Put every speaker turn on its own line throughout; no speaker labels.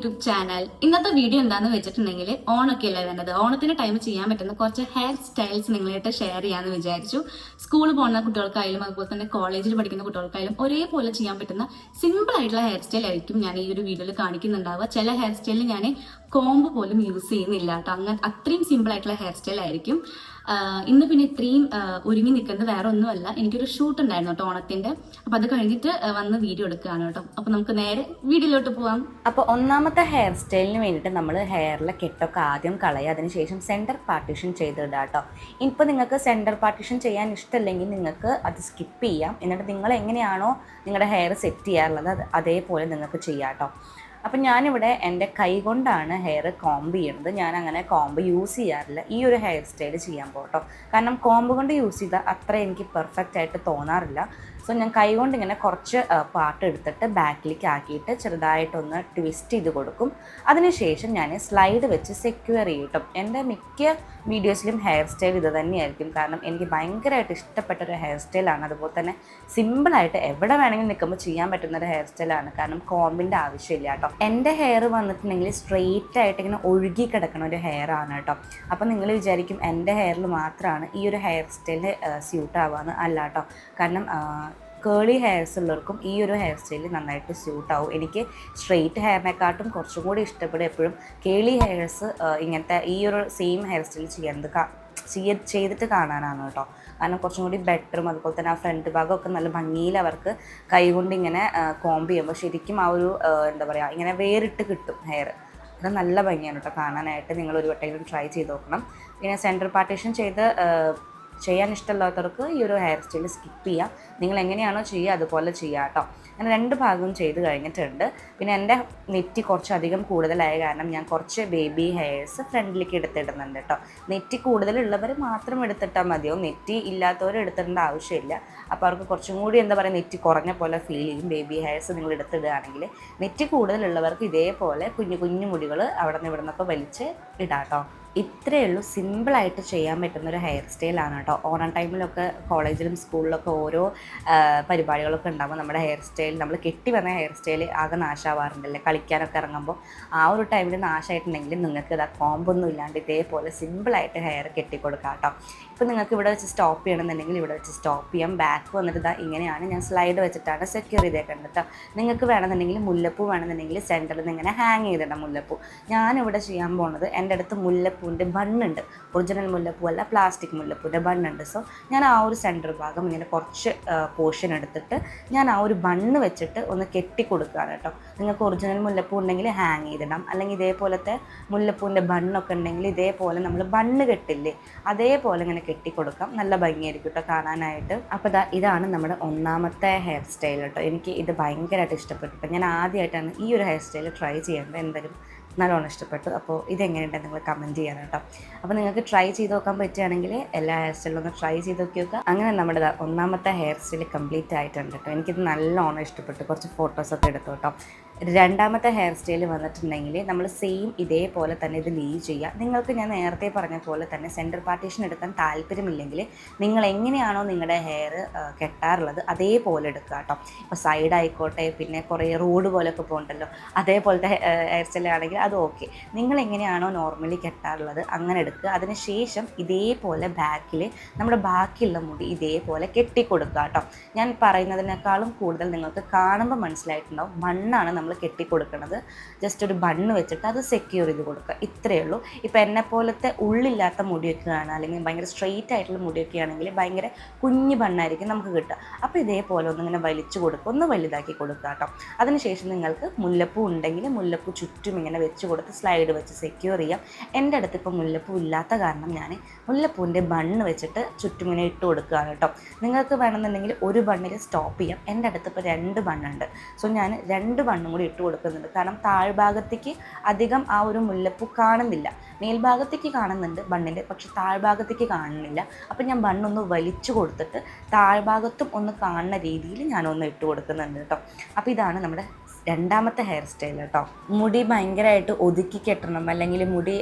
YouTube channel. ഇന്നത്തെ video എന്താണെന്ന് വെച്ചിട്ടുണ്ടെങ്കിൽ ഓണൊക്കെ അല്ലേ വേണ്ടത്. ഓണത്തിന്റെ ടൈം ചെയ്യാൻ പറ്റുന്ന കുറച്ച് ഹെയർ സ്റ്റൈൽസ് നിങ്ങളായിട്ട് ഷെയർ ചെയ്യാമെന്ന് വിചാരിച്ചു. സ്കൂളിൽ പോകുന്ന കുട്ടികൾക്കായാലും അതുപോലെ തന്നെ കോളേജിൽ പഠിക്കുന്ന കുട്ടികൾക്കായാലും ഒരേപോലെ ചെയ്യാൻ പറ്റുന്ന സിമ്പിൾ ആയിട്ടുള്ള ഹെയർ സ്റ്റൈൽ ആയിരിക്കും ഞാൻ ഈ ഒരു വീഡിയോയിൽ കാണിക്കുന്നുണ്ടാവുക. ചില ഹെയർ സ്റ്റൈലിൽ ഞാൻ കോംബ് പോലും യൂസ് ചെയ്യുന്നില്ല കേട്ടോ. അങ്ങനെ അത്രയും സിമ്പിൾ ആയിട്ടുള്ള ഹെയർ സ്റ്റൈൽ ആയിരിക്കും. ഇന്ന് പിന്നെ ഇത്രയും ഒരുങ്ങി നിൽക്കുന്നത് വേറെ ഒന്നുമല്ല, എനിക്കൊരു ഷൂട്ട് ഉണ്ടായിരുന്നു കേട്ടോ ഓണത്തിന്റെ. അപ്പൊ അത് കഴിഞ്ഞിട്ട് വന്ന് വീഡിയോ എടുക്കുകയാണ് കേട്ടോ. അപ്പൊ നമുക്ക് നേരെ വീഡിയോയിലോട്ട് പോവാം.
അപ്പോൾ ഒന്നാമത്തെ ഹെയർ സ്റ്റൈലിന് വേണ്ടിയിട്ട് നമ്മൾ ഹെയറിലെ കെട്ടൊക്കെ ആദ്യം കളയുക. അതിനുശേഷം സെൻറ്റർ പാർട്ടീഷൻ ചെയ്തിടുക കേട്ടോ. ഇപ്പോൾ നിങ്ങൾക്ക് സെൻറ്റർ പാർട്ടീഷൻ ചെയ്യാൻ ഇഷ്ടമല്ലെങ്കിൽ നിങ്ങൾക്ക് അത് സ്കിപ്പ് ചെയ്യാം. എന്നിട്ട് നിങ്ങൾ എങ്ങനെയാണോ നിങ്ങളുടെ ഹെയർ സെറ്റ് ചെയ്യാറുള്ളത് അതേപോലെ നിങ്ങൾക്ക് ചെയ്യാം കേട്ടോ. അപ്പം ഞാനിവിടെ എൻ്റെ കൈ കൊണ്ടാണ് ഹെയർ കോംബ് ചെയ്യുന്നത്. ഞാൻ അങ്ങനെ കോംബ് യൂസ് ചെയ്യാറില്ല ഈ ഒരു ഹെയർ സ്റ്റൈൽ ചെയ്യാൻ പോട്ടോ. കാരണം കോംബ് കൊണ്ട് യൂസ് ചെയ്താൽ അത്ര എനിക്ക് പെർഫെക്റ്റ് ആയിട്ട് തോന്നാറില്ല. സോ ഞാൻ കൈ കൊണ്ട് ഇങ്ങനെ കുറച്ച് പാർട്ട് എടുത്തിട്ട് ബാക്കിലേക്ക് ആക്കിയിട്ട് ചെറുതായിട്ടൊന്ന് ട്വിസ്റ്റ് ചെയ്ത് കൊടുക്കും. അതിനുശേഷം ഞാൻ സ്ലൈഡ് വെച്ച് സെക്യൂർ ചെയ്യും. എൻ്റെ മിക്ക വീഡിയോസിലും ഹെയർ സ്റ്റൈൽ ഇത് തന്നെയായിരിക്കും. കാരണം എനിക്ക് ഭയങ്കരമായിട്ട് ഇഷ്ടപ്പെട്ട ഒരു ഹെയർ സ്റ്റൈലാണ്. അതുപോലെ തന്നെ സിമ്പിളായിട്ട് എവിടെ വേണമെങ്കിലും നിൽക്കുമ്പോൾ ചെയ്യാൻ പറ്റുന്ന ഒരു ഹെയർ സ്റ്റൈലാണ്. കാരണം കോമ്പിൻ്റെ ആവശ്യമില്ല കേട്ടോ. എൻ്റെ ഹെയർ വന്നിട്ടുണ്ടെങ്കിൽ സ്ട്രെയിറ്റ് ആയിട്ട് ഇങ്ങനെ ഒഴുകി കിടക്കുന്ന ഒരു ഹെയർ ആണ് കേട്ടോ. അപ്പോൾ നിങ്ങൾ വിചാരിക്കും എൻ്റെ ഹെയറിൽ മാത്രമാണ് ഈ ഒരു ഹെയർ സ്റ്റൈൽ സ്യൂട്ട് ആവാന്ന്. അല്ല കേട്ടോ. കാരണം കേളി ഹെയർസ് ഉള്ളവർക്കും ഈ ഒരു ഹെയർ സ്റ്റൈൽ നന്നായിട്ട് സ്യൂട്ടാവും. എനിക്ക് സ്ട്രെയിറ്റ് ഹെയറിനെക്കാട്ടും കുറച്ചും കൂടി ഇഷ്ടപ്പെടും എപ്പോഴും കേളി ഹെയർസ് ഇങ്ങനത്തെ ഈ ഒരു സെയിം ഹെയർ സ്റ്റൈൽ ചെയ്തിട്ട് കാണാനാണ് കേട്ടോ. കാരണം കുറച്ചും കൂടി ബെറ്ററും അതുപോലെ തന്നെ ആ ഫ്രണ്ട് ഭാഗമൊക്കെ നല്ല ഭംഗിയിൽ അവർക്ക് കൈകൊണ്ട് ഇങ്ങനെ കോംബ് ചെയ്യുമ്പോൾ ശരിക്കും ആ ഒരു എന്താ പറയുക ഇങ്ങനെ വേറിട്ട് കിട്ടും ഹെയർ. അത് നല്ല ഭംഗിയാണ് കേട്ടോ കാണാനായിട്ട്. നിങ്ങൾ ഒരു വട്ടം ട്രൈ ചെയ്ത് നോക്കണം. പിന്നെ സെൻറ്റർ പാർട്ടീഷൻ ചെയ്യാൻ ഇഷ്ടമില്ലാത്തവർക്ക് ഈ ഒരു ഹെയർ സ്റ്റൈൽ സ്കിപ്പ് ചെയ്യാം. നിങ്ങൾ എങ്ങനെയാണോ ചെയ്യുക അതുപോലെ ചെയ്യുക കേട്ടോ. ഞാൻ രണ്ട് ഭാഗവും ചെയ്ത് കഴിഞ്ഞിട്ടുണ്ട്. പിന്നെ എൻ്റെ നെറ്റി കുറച്ചധികം കൂടുതലായ കാരണം ഞാൻ കുറച്ച് ബേബി ഹെയർസ് ഫ്രണ്ടിലേക്ക് എടുത്തിടുന്നുണ്ട് കേട്ടോ. നെറ്റി കൂടുതലുള്ളവർ മാത്രം എടുത്തിട്ടാൽ മതിയോ. നെറ്റി ഇല്ലാത്തവർ എടുത്തിടേണ്ട ആവശ്യമില്ല. അപ്പോൾ അവർക്ക് കുറച്ചും കൂടി എന്താ പറയുക നെറ്റി കുറഞ്ഞ പോലെ ഫീൽ ചെയ്യും. ബേബി ഹെയർസ് നിങ്ങൾ എടുത്തിടുകയാണെങ്കിൽ നെറ്റി കൂടുതലുള്ളവർക്ക് ഇതേപോലെ കുഞ്ഞു കുഞ്ഞു മുടികൾ അവിടെ നിന്ന് ഇവിടെ നിന്നൊക്കെ വലിച്ച് ഇടാം കേട്ടോ. ഇത്രയേ ഉള്ളൂ. സിമ്പിളായിട്ട് ചെയ്യാൻ പറ്റുന്നൊരു ഹെയർ സ്റ്റൈലാണ് കേട്ടോ. ഓണം ടൈമിലൊക്കെ കോളേജിലും സ്കൂളിലൊക്കെ ഓരോ പരിപാടികളൊക്കെ ഉണ്ടാകുമ്പോൾ നമ്മുടെ ഹെയർ സ്റ്റൈൽ നമ്മൾ കെട്ടി വന്ന ഹെയർ സ്റ്റൈൽ ആകെ നാശമാവാറുണ്ടല്ലേ കളിക്കാനൊക്കെ ഇറങ്ങുമ്പോൾ. ആ ഒരു ടൈമിൽ നാശമായിട്ടുണ്ടെങ്കിൽ നിങ്ങൾക്ക് ഇതാ കോമ്പൊന്നും ഇല്ലാണ്ട് ഇതേപോലെ സിമ്പിളായിട്ട് ഹെയർ കെട്ടിക്കൊടുക്കാം കേട്ടോ. ഇപ്പോൾ നിങ്ങൾക്ക് ഇവിടെ വെച്ച് സ്റ്റോപ്പ് ചെയ്യണമെന്നുണ്ടെങ്കിൽ ഇവിടെ വെച്ച് സ്റ്റോപ്പ് ചെയ്യാം. ബാക്ക് വന്നിട്ട് ഇതാ ഇങ്ങനെയാണ് ഞാൻ സ്ലൈഡ് വെച്ചിട്ടാണ് സെക്യൂർ ചെയ്തേക്കുന്നത് കേട്ടോ. നിങ്ങൾക്ക് വേണമെന്നുണ്ടെങ്കിൽ മുല്ലപ്പൂ വേണമെന്നുണ്ടെങ്കിൽ സെൻറ്ററിൽ നിന്ന് ഇങ്ങനെ ഹാങ് ചെയ്തിടാം മുല്ലപ്പൂ. ഞാനിവിടെ ചെയ്യാൻ പോകുന്നത് എൻ്റെ അടുത്ത് മുല്ലപ്പൂവിൻ്റെ ബണ്ണുണ്ട്. ഒറിജിനൽ മുല്ലപ്പൂ അല്ല, പ്ലാസ്റ്റിക് മുല്ലപ്പൂവിൻ്റെ ബണ്ണുണ്ട്. സോ ഞാൻ ആ ഒരു സെൻറ്റർ ഭാഗം ഇങ്ങനെ കുറച്ച് പോർഷൻ എടുത്തിട്ട് ഞാൻ ആ ഒരു ബണ്ണ് വെച്ചിട്ട് ഒന്ന് കെട്ടി കൊടുക്കുകയാണ് കേട്ടോ. നിങ്ങൾക്ക് ഒറിജിനൽ മുല്ലപ്പൂ ഉണ്ടെങ്കിൽ ഹാങ് ചെയ്തിടാം. അല്ലെങ്കിൽ ഇതേപോലത്തെ മുല്ലപ്പൂവിൻ്റെ ബണ്ണൊക്കെ ഉണ്ടെങ്കിൽ ഇതേപോലെ നമ്മൾ ബണ്ണ് കെട്ടില്ലേ അതേപോലെ ഇങ്ങനെ കെട്ടിക്കൊടുക്കാം. നല്ല ഭംഗിയായിരിക്കും കേട്ടോ കാണാനായിട്ട്. അപ്പോൾ ഇതാണ് നമ്മുടെ ഒന്നാമത്തെ ഹെയർ സ്റ്റൈൽ കേട്ടോ. എനിക്ക് ഇത് ഭയങ്കരമായിട്ട് ഇഷ്ടപ്പെട്ടു. ഞാൻ ആദ്യമായിട്ടാണ് ഈ ഒരു ഹെയർ സ്റ്റൈൽ ട്രൈ ചെയ്യേണ്ടത്. എന്തായാലും നല്ലോണം ഇഷ്ടപ്പെട്ടു. അപ്പോൾ ഇതെങ്ങനെയുണ്ടെന്ന് നിങ്ങൾ കമൻറ്റ് ചെയ്യണം കേട്ടോ. അപ്പോൾ നിങ്ങൾക്ക് ട്രൈ ചെയ്ത് നോക്കാൻ പറ്റുകയാണെങ്കിൽ എല്ലാ ഹെയർ സ്റ്റൈലും ഒന്ന് ട്രൈ ചെയ്ത് നോക്കുക. അങ്ങനെ നമ്മുടെ ഒന്നാമത്തെ ഹെയർ സ്റ്റൈൽ കംപ്ലീറ്റ് ആയിട്ടുണ്ട് കേട്ടോ. എനിക്കിത് നല്ലോണം ഇഷ്ടപ്പെട്ടു. കുറച്ച് ഫോട്ടോസൊക്കെ എടുത്തു കേട്ടോ. രണ്ടാമത്തെ ഹെയർ സ്റ്റൈൽ വന്നിട്ടുണ്ടെങ്കിൽ നമ്മൾ സെയിം ഇതേപോലെ തന്നെ ഇത് ലീവ് ചെയ്യുക. നിങ്ങൾക്ക് ഞാൻ നേരത്തെ പറഞ്ഞ പോലെ തന്നെ സെൻറ്റർ പാർട്ടീഷൻ എടുക്കാൻ താല്പര്യമില്ലെങ്കിൽ നിങ്ങൾ എങ്ങനെയാണോ നിങ്ങളുടെ ഹെയർ കെട്ടാറുള്ളത് അതേപോലെ എടുക്കുക കേട്ടോ. ഇപ്പോൾ സൈഡ് ആയിക്കോട്ടെ, പിന്നെ കുറേ റോഡ് പോലെയൊക്കെ പോകുന്നുണ്ടല്ലോ അതേപോലത്തെ ഹെയർ സ്റ്റൈൽ ആണെങ്കിൽ അത് ഓക്കെ. നിങ്ങൾ എങ്ങനെയാണോ നോർമലി കെട്ടാറുള്ളത് അങ്ങനെ എടുക്കുക. അതിനുശേഷം ഇതേപോലെ ബാക്കിൽ നമ്മുടെ ബാക്കിയുള്ള മുടി ഇതേപോലെ കെട്ടിക്കൊടുക്കുക കേട്ടോ. ഞാൻ പറയുന്നതിനേക്കാളും കൂടുതൽ നിങ്ങൾക്ക് കാണുമ്പോൾ മനസ്സിലായിട്ടുണ്ടാവും ബണ്ണാണ് നമ്മൾ കെട്ടിക്കൊടുക്കുന്നത്. ജസ്റ്റ് ഒരു ബണ്ണ് വെച്ചിട്ട് അത് സെക്യൂർ ചെയ്ത് കൊടുക്കുക. ഇത്രയേ ഉള്ളൂ. ഇപ്പോൾ എന്നെപ്പോലത്തെ ഉള്ളില്ലാത്ത മുടിയൊക്കെയാണ് അല്ലെങ്കിൽ ഭയങ്കര സ്ട്രെയിറ്റ് ആയിട്ടുള്ള മുടിയൊക്കെ ആണെങ്കിൽ ഭയങ്കര കുഞ്ഞു ബണ്ണായിരിക്കും നമുക്ക് കിട്ടുക. അപ്പോൾ ഇതേപോലെ ഒന്നിങ്ങനെ വലിച്ചു കൊടുക്കുക, ഒന്ന് വലുതാക്കി കൊടുക്കുക കേട്ടോ. അതിനുശേഷം നിങ്ങൾക്ക് മുല്ലപ്പൂ ഉണ്ടെങ്കിൽ മുല്ലപ്പൂ ചുറ്റും ഇങ്ങനെ വെച്ച് കൊടുത്ത് സ്ലൈഡ് വെച്ച് സെക്യൂർ ചെയ്യാം. എൻ്റെ അടുത്ത് ഇപ്പോൾ മുല്ലപ്പൂ ഇല്ലാത്ത കാരണം ഞാൻ മുല്ലപ്പൂവിൻ്റെ ബണ്ണ് വെച്ചിട്ട് ചുറ്റും ഇങ്ങനെ ഇട്ട് കൊടുക്കുകയാണ് കേട്ടോ. നിങ്ങൾക്ക് വേണമെന്നുണ്ടെങ്കിൽ ഒരു ബണ്ണിൽ സ്റ്റോപ്പ് ചെയ്യാം. എൻ്റെ അടുത്ത് ഇപ്പോൾ 2 ബണ്ണുണ്ട്. സോ ഞാൻ 2 ബണ്ണും കൂടി ഇട്ട് കൊടുക്കുന്നുണ്ട്. കാരണം താഴ്ഭാഗത്തേക്ക് അധികം ആ ഒരു മുല്ലപ്പൂ കാണുന്നില്ല. മേൽഭാഗത്തേക്ക് കാണുന്നുണ്ട് ബണ്ണിൻ്റെ, പക്ഷെ താഴ്ഭാഗത്തേക്ക് കാണുന്നില്ല. അപ്പം ഞാൻ ബണ്ണൊന്ന് വലിച്ചു കൊടുത്തിട്ട് താഴ്ഭാഗത്തും ഒന്ന് കാണുന്ന രീതിയിൽ ഞാനൊന്ന് ഇട്ട് കൊടുക്കുന്നുണ്ട് കേട്ടോ. അപ്പോൾ ഇതാണ് നമ്മുടെ രണ്ടാമത്തെ ഹെയർ സ്റ്റൈൽ കേട്ടോ. മുടി ഭയങ്കരമായിട്ട് ഒതുക്കി കെട്ടണം അല്ലെങ്കിൽ മുടി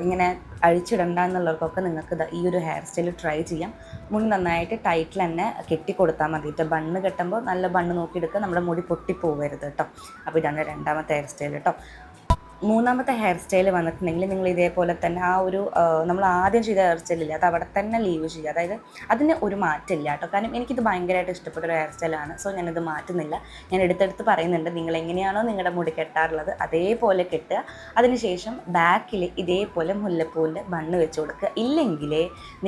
ഇങ്ങനെ അഴിച്ചിടണ്ട എന്നുള്ളവർക്കൊക്കെ നിങ്ങൾക്ക് ഈ ഒരു ഹെയർ സ്റ്റൈൽ ട്രൈ ചെയ്യാം. മുടി നന്നായിട്ട് ടൈറ്റിൽ തന്നെ കെട്ടിക്കൊടുത്താൽ മതി കേട്ടോ. ബണ്ണ് കെട്ടുമ്പോൾ നല്ല ബണ്ണ് നോക്കിയെടുക്കുക, നമ്മുടെ മുടി പൊട്ടിപ്പോവരുത് കേട്ടോ. അപ്പോൾ ഇതാണ് രണ്ടാമത്തെ ഹെയർ സ്റ്റൈൽ കേട്ടോ. മൂന്നാമത്തെ ഹെയർ സ്റ്റൈൽ വന്നിട്ടുണ്ടെങ്കിൽ നിങ്ങൾ ഇതേപോലെ തന്നെ ആ ഒരു നമ്മൾ ആദ്യം ചെയ്ത ഹെയർ സ്റ്റൈലില്ല അത് അവിടെ തന്നെ ലീവ് ചെയ്യുക. അതായത് അതിന് ഒരു മാറ്റമില്ല കേട്ടോ. കാരണം എനിക്കിത് ഭയങ്കരമായിട്ട് ഇഷ്ടപ്പെട്ട ഒരു ഹെയർ സ്റ്റൈലാണ്. സോ ഞാനത് മാറ്റുന്നില്ല. ഞാൻ എടുത്തെടുത്ത് പറയുന്നുണ്ട്, നിങ്ങൾ എങ്ങനെയാണോ നിങ്ങളുടെ മുടി കെട്ടാറുള്ളത് അതേപോലെ കെട്ടുക. അതിനുശേഷം ബാക്കിൽ ഇതേപോലെ മുല്ലപ്പൂവിൻ്റെ ബണ്ണ് വെച്ച് കൊടുക്കുക. ഇല്ലെങ്കിൽ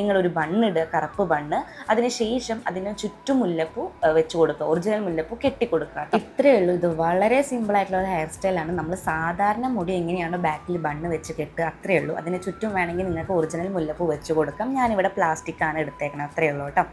നിങ്ങളൊരു ബണ്ണിടുക, കറുപ്പ് ബണ്ണ്. അതിനുശേഷം അതിന് ചുറ്റും മുല്ലപ്പൂ വെച്ച് കൊടുക്കുക, ഒറിജിനൽ മുല്ലപ്പൂ കെട്ടിക്കൊടുക്കുക. ഇത്രയേ ഉള്ളൂ. ഇത് വളരെ സിമ്പിളായിട്ടുള്ള ഒരു ഹെയർ സ്റ്റൈലാണ്. നമ്മൾ സാധാരണ മുടി എങ്ങനെയാണോ ബാക്കിൽ ബണ്ണ് വെച്ച് കെട്ടുക അത്രയേ ഉള്ളൂ. അതിന് ചുറ്റും വേണമെങ്കിൽ നിങ്ങൾക്ക് ഒറിജിനൽ മുല്ലപ്പൂ വെച്ച് കൊടുക്കാം. ഞാനിവിടെ പ്ലാസ്റ്റിക്കാണ് എടുത്തേക്കണം, അത്രയേ ഉള്ളൂ കേട്ടോ.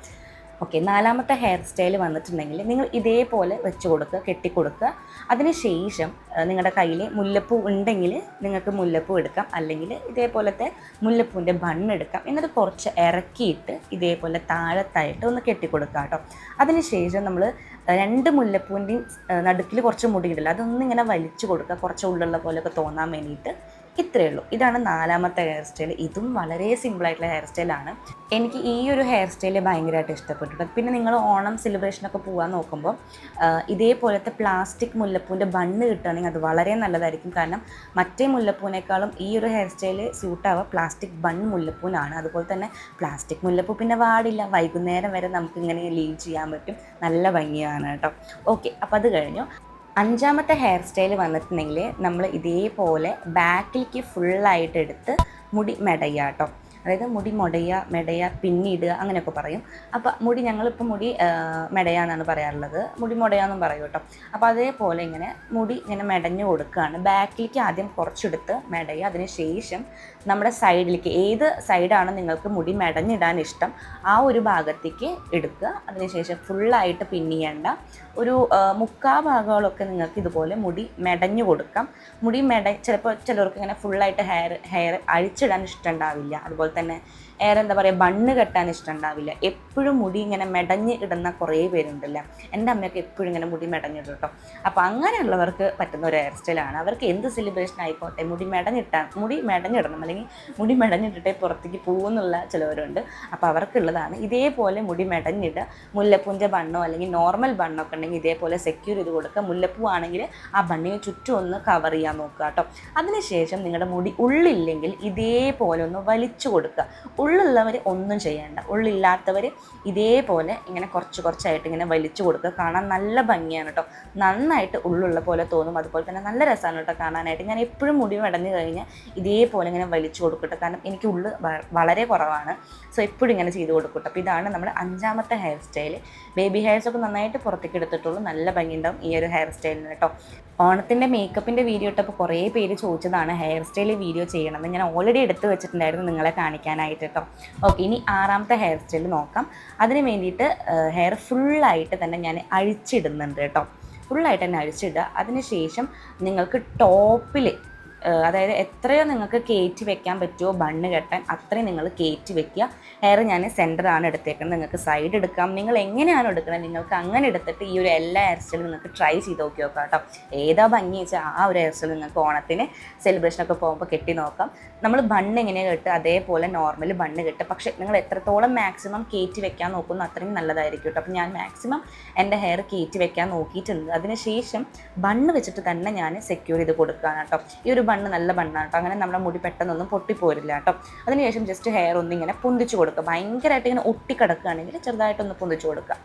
ഓക്കെ, നാലാമത്തെ ഹെയർ സ്റ്റൈൽ വന്നിട്ടുണ്ടെങ്കിൽ നിങ്ങൾ ഇതേപോലെ വെച്ച് കൊടുക്കുക, കെട്ടിക്കൊടുക്കുക. അതിനുശേഷം നിങ്ങളുടെ കയ്യിൽ മുല്ലപ്പൂ ഉണ്ടെങ്കിൽ നിങ്ങൾക്ക് മുല്ലപ്പൂ എടുക്കാം, അല്ലെങ്കിൽ ഇതേപോലത്തെ മുല്ലപ്പൂവിൻ്റെ ബണ്ണെടുക്കാം. എന്നിട്ട് കുറച്ച് ഇറക്കിയിട്ട് ഇതേപോലെ താഴത്തായിട്ട് ഒന്ന് കെട്ടിക്കൊടുക്കുക കേട്ടോ. അതിനുശേഷം നമ്മൾ രണ്ട് മുല്ലപ്പൂവിൻ്റെയും നടുക്കിൽ കുറച്ച് മുടിയിടില്ല, അതൊന്നിങ്ങനെ വലിച്ചു കൊടുക്കുക, കുറച്ച് ഉള്ളുള്ള പോലെയൊക്കെ തോന്നാൻ വേണ്ടിയിട്ട്. ഇത്രയേ ഉള്ളൂ. ഇതാണ് നാലാമത്തെ ഹെയർ സ്റ്റൈൽ. ഇതും വളരെ സിമ്പിളായിട്ടുള്ള ഹെയർ സ്റ്റൈലാണ്. എനിക്ക് ഈ ഒരു ഹെയർ സ്റ്റൈല് ഭയങ്കരമായിട്ട് ഇഷ്ടപ്പെട്ടു. പിന്നെ നിങ്ങൾ ഓണം സെലിബ്രേഷനൊക്കെ പോകാൻ നോക്കുമ്പോൾ ഇതേപോലത്തെ പ്ലാസ്റ്റിക് മുല്ലപ്പൂവിൻ്റെ ബണ്ണ് കിട്ടുകയാണെങ്കിൽ അത് വളരെ നല്ലതായിരിക്കും. കാരണം മറ്റേ മുല്ലപ്പൂവിനേക്കാളും ഈ ഒരു ഹെയർ സ്റ്റൈല് സ്യൂട്ടാവുക പ്ലാസ്റ്റിക് ബൺ മുല്ലപ്പൂവിനാണ്. അതുപോലെ തന്നെ പ്ലാസ്റ്റിക് മുല്ലപ്പൂ പിന്നെ വാടില്ല, വൈകുന്നേരം വരെ നമുക്കിങ്ങനെ ലീവ് ചെയ്യാൻ പറ്റും, നല്ല ഭംഗിയാണ് കേട്ടോ. ഓക്കെ, അപ്പോൾ അത് കഴിഞ്ഞു. അഞ്ചാമത്തെ ഹെയർ സ്റ്റൈൽ വന്നിട്ടുണ്ടെങ്കിൽ നമ്മൾ ഇതേപോലെ ബാക്കിലേക്ക് ഫുള്ളായിട്ട് എടുത്ത് മുടി മെടയുക കേട്ടോ. അതായത് മുടി മെടയുക പിന്നിടുക അങ്ങനെയൊക്കെ പറയും. അപ്പോൾ മുടി ഞങ്ങളിപ്പോൾ മുടി മെടയാന്നാണ് പറയാറുള്ളത്, മുടി മുടയാന്നും പറയും കേട്ടോ. അപ്പോൾ അതേപോലെ ഇങ്ങനെ മുടി ഇങ്ങനെ മെടഞ്ഞു കൊടുക്കുകയാണ്. ബാക്കിലേക്ക് ആദ്യം കുറച്ചെടുത്ത് മെടയുക. അതിന് ശേഷം നമ്മുടെ സൈഡിലേക്ക്, ഏത് സൈഡാണോ നിങ്ങൾക്ക് മുടി മെടഞ്ഞിടാൻ ഇഷ്ടം ആ ഒരു ഭാഗത്തേക്ക് എടുക്കുക. അതിനുശേഷം ഫുള്ളായിട്ട് പിന്നിയേണ്ട, ഒരു മുക്കാൽ ഭാഗങ്ങളൊക്കെ നിങ്ങൾക്ക് ഇതുപോലെ മുടി മെടഞ്ഞു കൊടുക്കാം. മുടി ചിലപ്പോൾ ചിലർക്ക് ഇങ്ങനെ ഫുള്ളായിട്ട് ഹെയർ അഴിച്ചിടാൻ ഇഷ്ടമുണ്ടാവില്ല. അതുപോലെ തന്നെ എന്താ പറയുക, ബണ്ണ് കെട്ടാൻ ഇഷ്ടമുണ്ടാവില്ല. എപ്പോഴും മുടി ഇങ്ങനെ മെടഞ്ഞ് ഇടുന്ന കുറേ പേരുണ്ടല്ലോ. എൻ്റെ അമ്മയൊക്കെ എപ്പോഴും ഇങ്ങനെ മുടി മെടഞ്ഞിടും കേട്ടോ. അപ്പോൾ അങ്ങനെയുള്ളവർക്ക് പറ്റുന്ന ഒരു ഹെയർ സ്റ്റൈലാണ്. അവർക്ക് എന്ത് സെലിബ്രേഷൻ ആയിക്കോട്ടെ മുടി മെടഞ്ഞിടണം, അല്ലെങ്കിൽ മുടി മെടഞ്ഞിട്ടിട്ടേ പുറത്തേക്ക് പോകുന്നുള്ള ചിലവരുണ്ട്. അപ്പോൾ അവർക്കുള്ളതാണ് ഇതേപോലെ മുടി മെടഞ്ഞിടുക. മുല്ലപ്പൂൻ്റെ ബണ്ണോ അല്ലെങ്കിൽ നോർമൽ ബണ്ണൊക്കെ ഉണ്ടെങ്കിൽ ഇതേപോലെ സെക്യൂർ ചെയ്ത് കൊടുക്കുക. മുല്ലപ്പൂ ആണെങ്കിൽ ആ ബണ്ണിന് ചുറ്റും ഒന്ന് കവർ ചെയ്യാൻ നോക്കുക കേട്ടോ. അതിനുശേഷം നിങ്ങളുടെ മുടി ഉള്ളില്ലെങ്കിൽ ഇതേപോലെ ഒന്ന് വലിച്ചു കൊടുക്കുക. ഉള്ളുള്ളവർ ഒന്നും ചെയ്യേണ്ട, ഉള്ളില്ലാത്തവർ ഇതേപോലെ ഇങ്ങനെ കുറച്ചായിട്ട് ഇങ്ങനെ വലിച്ചു കൊടുക്കുക. കാണാൻ നല്ല ഭംഗിയാണ് കേട്ടോ, നന്നായിട്ട് ഉള്ളുള്ള പോലെ തോന്നും. അതുപോലെ തന്നെ നല്ല രസമാണ് കേട്ടോ കാണാനായിട്ട്. ഞാൻ എപ്പോഴും മുടി മെടഞ്ഞു കഴിഞ്ഞാൽ ഇതേപോലെ ഇങ്ങനെ വലിച്ചു കൊടുക്കട്ടെ, കാരണം എനിക്ക് ഉള്ളു വളരെ കുറവാണ്. സോ എപ്പോഴും ഇങ്ങനെ ചെയ്ത് കൊടുക്കട്ടെ. അപ്പോൾ ഇതാണ് നമ്മുടെ അഞ്ചാമത്തെ ഹെയർ സ്റ്റൈൽ. ബേബി ഹെയർസൊക്കെ നന്നായിട്ട് പുറത്തേക്ക് എടുത്തിട്ടുള്ളൂ, നല്ല ഭംഗിയുണ്ടാവും ഈ ഒരു ഹെയർ സ്റ്റൈലിന് കേട്ടോ. ഓണത്തിൻ്റെ മേക്കപ്പിൻ്റെ വീഡിയോ ഇട്ടപ്പോൾ കുറേ പേര് ചോദിച്ചതാണ് ഹെയർ സ്റ്റൈൽ വീഡിയോ ചെയ്യണമെന്ന്. ഞാൻ ഓൾറെഡി എടുത്ത് വെച്ചിട്ടുണ്ടായിരുന്നു നിങ്ങളെ കാണിക്കാനായിട്ട് കേട്ടോ. ഓക്കെ, ഇനി ആറാമത്തെ ഹെയർ സ്റ്റൈൽ നോക്കാം. അതിന് വേണ്ടിയിട്ട് ഹെയർ ഫുള്ളായിട്ട് തന്നെ ഞാൻ അഴിച്ചിടുന്നുണ്ട് കേട്ടോ. ഫുള്ളായിട്ട് തന്നെ അഴിച്ചിടുക. അതിനുശേഷം നിങ്ങൾക്ക് ടോപ്പിൽ, അതായത് എത്രയോ നിങ്ങൾക്ക് കയറ്റി വെക്കാൻ പറ്റുമോ ബണ്ണ് കെട്ടാൻ അത്രയും നിങ്ങൾ കയറ്റി വെക്കുക. ഹെയർ ഞാൻ സെൻറ്ററാണ് എടുത്തേക്കുന്നത്, നിങ്ങൾക്ക് സൈഡ് എടുക്കാം, നിങ്ങൾ എങ്ങനെയാണ് എടുക്കുന്നത് നിങ്ങൾക്ക് അങ്ങനെ എടുത്തിട്ട് ഈ ഒരു എല്ലാ ഹെയർ സ്റ്റൈലും നിങ്ങൾക്ക് ട്രൈ ചെയ്ത് നോക്കി നോക്കാം കേട്ടോ. ഏതാ ഭംഗി വെച്ചാൽ ആ ഒരു ഹെയർ സ്റ്റൈൽ നിങ്ങൾക്ക് ഓണത്തിന് സെലിബ്രേഷനൊക്കെ പോകുമ്പോൾ കെട്ടി നോക്കാം. നമ്മൾ ബണ്ണ് എങ്ങനെയാണ് കെട്ടുക അതേപോലെ നോർമൽ ബണ്ണ് കെട്ടുക. പക്ഷേ നിങ്ങൾ എത്രത്തോളം മാക്സിമം കയറ്റി വെക്കാൻ നോക്കുന്നു അത്രയും നല്ലതായിരിക്കും കേട്ടോ. അപ്പോൾ ഞാൻ മാക്സിമം എൻ്റെ ഹെയർ കയറ്റി വെക്കാൻ നോക്കിയിട്ടുണ്ട്. അതിനുശേഷം ബണ്ണ് വെച്ചിട്ട് തന്നെ ഞാൻ സെക്യൂർ ചെയ്ത് കൊടുക്കുകയാണ് കേട്ടോ. ഈ ഒരു ബണ്ണ് നല്ല ബണ്ണാണ് കേട്ടോ, അങ്ങനെ നമ്മുടെ മുടി പെട്ടെന്നൊന്നും പൊട്ടിപ്പോരില്ല കേട്ടോ. അതിനുശേഷം ജസ്റ്റ് ഹെയർ ഒന്നിങ്ങനെ പൊന്തിച്ച് കൊടുക്കുക. ഭയങ്കരമായിട്ട് ഇങ്ങനെ ഒട്ടിക്കിടക്കുകയാണെങ്കിൽ ചെറുതായിട്ടൊന്ന് പൊന്തിച്ച് കൊടുക്കുക.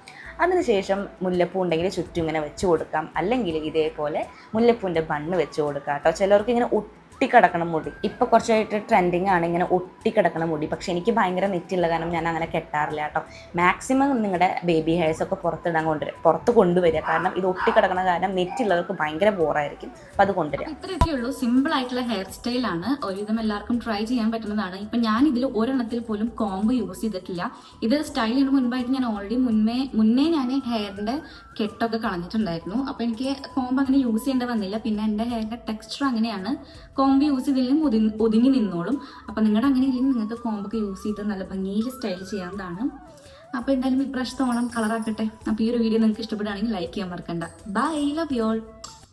അതിനുശേഷം മുല്ലപ്പൂ ഉണ്ടെങ്കിൽ ചുറ്റും ഇങ്ങനെ വെച്ച് കൊടുക്കാം, അല്ലെങ്കിൽ ഇതേപോലെ മുല്ലപ്പൂവിൻ്റെ ബണ്ണ് വെച്ച് കൊടുക്കാം കേട്ടോ. ചിലർക്ക് ഇങ്ങനെ ഒട്ടിക്കിടക്കണം മുടി, ഇപ്പോൾ കുറച്ചായിട്ട് ട്രെൻഡിങ് ആണ് ഇങ്ങനെ ഒട്ടിക്കിടക്കണം മുടി. പക്ഷെ എനിക്ക് ഭയങ്കര നെറ്റുള്ള കാരണം ഞാൻ അങ്ങനെ കെട്ടാറില്ല കേട്ടോ. മാക്സിമം നിങ്ങളുടെ ബേബി ഹെയർസൊക്കെ പുറത്ത് കൊണ്ടുവരിക. കാരണം ഇത് ഒട്ടിക്കിടക്കണ കാരണം നെറ്റുള്ളവർക്ക് ഭയങ്കര ബോറായിരിക്കും. അപ്പം അത് കൊണ്ടുവരിക.
ഇത്രയൊക്കെ ഉള്ളൂ. സിമ്പിൾ ആയിട്ടുള്ള ഹെയർ സ്റ്റൈലാണ്, ഒരുവിധം എല്ലാവർക്കും ട്രൈ ചെയ്യാൻ പറ്റുന്നതാണ്. ഇപ്പം ഞാൻ ഇതിൽ ഒരെണ്ണത്തിൽ പോലും കോംബ് യൂസ് ചെയ്തിട്ടില്ല. ഇത് സ്റ്റൈൽ ചെയ്യുന്ന മുൻപായിട്ട് ഞാൻ ഓൾറെഡി മുന്നേ ഞാൻ ഹെയറിന്റെ കെട്ടൊക്കെ കളഞ്ഞിട്ടുണ്ടായിരുന്നു. അപ്പോൾ എനിക്ക് കോംബ് അങ്ങനെ യൂസ് ചെയ്യേണ്ടി വന്നില്ല. പിന്നെ എൻ്റെ ഹെയറിന്റെ ടെക്സ്ചർ അങ്ങനെയാണ്, കോംബ് യൂസ് ചെയ്തില്ലെങ്കിൽ ഒതുങ്ങി നിന്നോളും. അപ്പം നിങ്ങളുടെ അങ്ങനെ ഇല്ലെങ്കിൽ നിങ്ങൾക്ക് കോംബൊക്കെ യൂസ് ചെയ്ത് നല്ല ഭംഗിയിൽ സ്റ്റൈൽ ചെയ്യാവുന്നതാണ്. അപ്പോൾ എന്തായാലും ഇപ്രാവശ്യത്തെ ഓണം കളറാക്കട്ടെ. അപ്പോൾ ഈ ഒരു വീഡിയോ നിങ്ങൾക്ക് ഇഷ്ടപ്പെടുകയാണെങ്കിൽ ലൈക്ക് ചെയ്യാൻ മറക്കണ്ട. Bye, love you all.